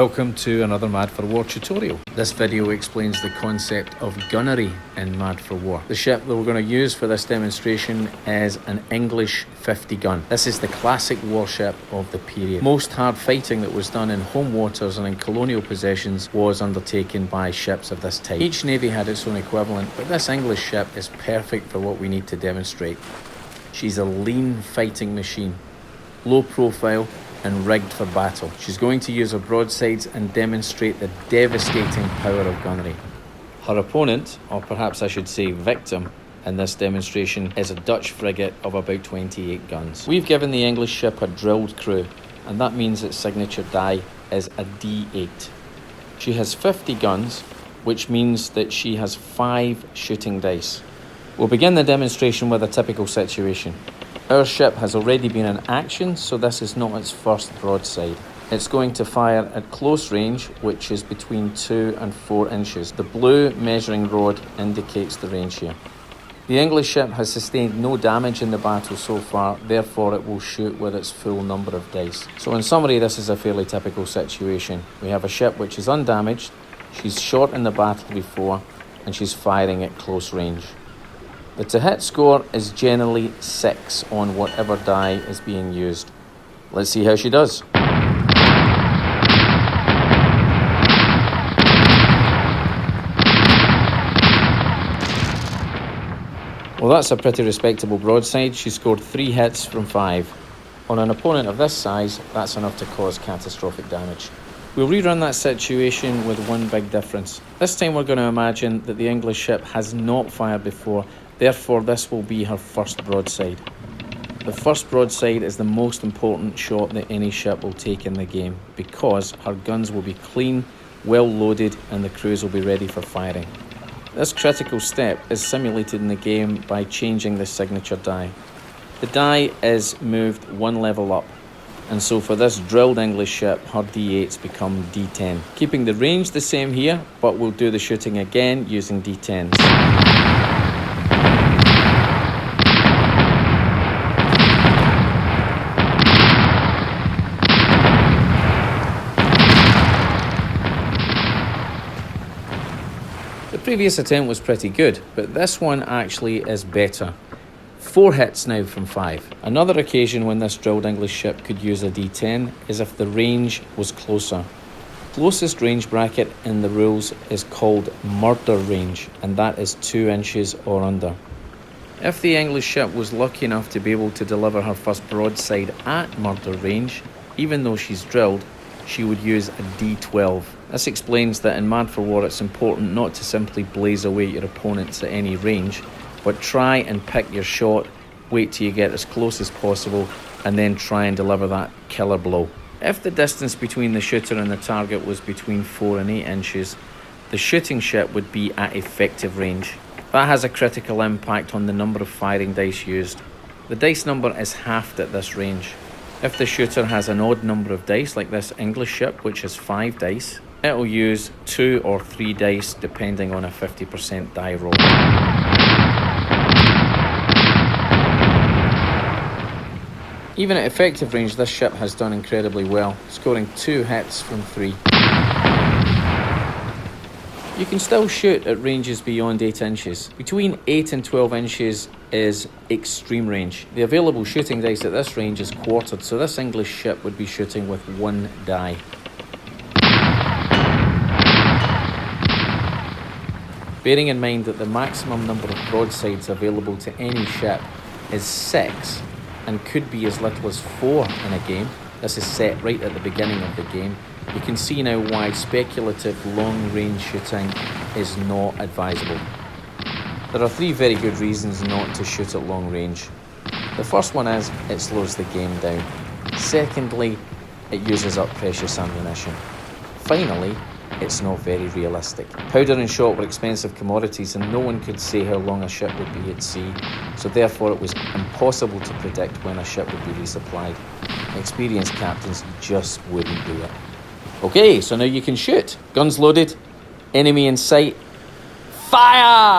Welcome to another Mad for War tutorial. This video explains the concept of gunnery in Mad for War. The ship that we're going to use for this demonstration is an English 50 gun. This is the classic warship of the period. Most hard fighting that was done in home waters and in colonial possessions was undertaken by ships of this type. Each navy had its own equivalent, but this English ship is perfect for what we need to demonstrate. She's a lean fighting machine, low profile, and rigged for battle. She's going to use her broadsides and demonstrate the devastating power of gunnery. Her opponent, or perhaps I should say victim, in this demonstration is a Dutch frigate of about 28 guns. We've given the English ship a drilled crew, and that means its signature die is a D8. She has 50 guns, which means that she has 5 shooting dice. We'll begin the demonstration with a typical situation. Our ship has already been in action, so this is not its first broadside. It's going to fire at close range, which is between 2 and 4 inches. The blue measuring rod indicates the range here. The English ship has sustained no damage in the battle so far, therefore it will shoot with its full number of dice. So in summary, this is a fairly typical situation. We have a ship which is undamaged, she's shot in the battle before, and she's firing at close range. The to-hit score is generally 6 on whatever die is being used. Let's see how she does. Well, that's a pretty respectable broadside. She scored 3 hits from 5. On an opponent of this size, that's enough to cause catastrophic damage. We'll rerun that situation with one big difference. This time we're going to imagine that the English ship has not fired before, therefore this will be her first broadside. The first broadside is the most important shot that any ship will take in the game, because her guns will be clean, well loaded, and the crews will be ready for firing. This critical step is simulated in the game by changing the signature die. The die is moved one level up, and so for this drilled English ship, her D8s become D10. Keeping the range the same here, but we'll do the shooting again using D10s. The previous attempt was pretty good, but this one actually is better. 4 hits now from 5. Another occasion when this drilled English ship could use a D10 is if the range was closer. Closest range bracket in the rules is called murder range, and that is 2 inches or under. If the English ship was lucky enough to be able to deliver her first broadside at murder range, even though she's drilled, she would use a D12. This explains that in Mad for War it's important not to simply blaze away at your opponents at any range, but try and pick your shot, wait till you get as close as possible, and then try and deliver that killer blow. If the distance between the shooter and the target was between 4 and 8 inches, the shooting ship would be at effective range. That has a critical impact on the number of firing dice used. The dice number is halved at this range. If the shooter has an odd number of dice, like this English ship, which has 5 dice, it'll use 2 or 3 dice depending on a 50% die roll. Even at effective range, this ship has done incredibly well, scoring 2 hits from 3. You can still shoot at ranges beyond 8 inches. Between 8 and 12 inches is extreme range. The available shooting dice at this range is quartered, so this English ship would be shooting with 1 die. Bearing in mind that the maximum number of broadsides available to any ship is 6, and could be as little as 4 in a game. This is set right at the beginning of the game. You can see now why speculative long-range shooting is not advisable. There are 3 very good reasons not to shoot at long range. The first one is it slows the game down. Secondly, it uses up precious ammunition. Finally, it's not very realistic. Powder and shot were expensive commodities, and no one could say how long a ship would be at sea, so therefore it was impossible to predict when a ship would be resupplied. Experienced captains just wouldn't do it. Okay, so now you can shoot. Guns loaded, enemy in sight, fire!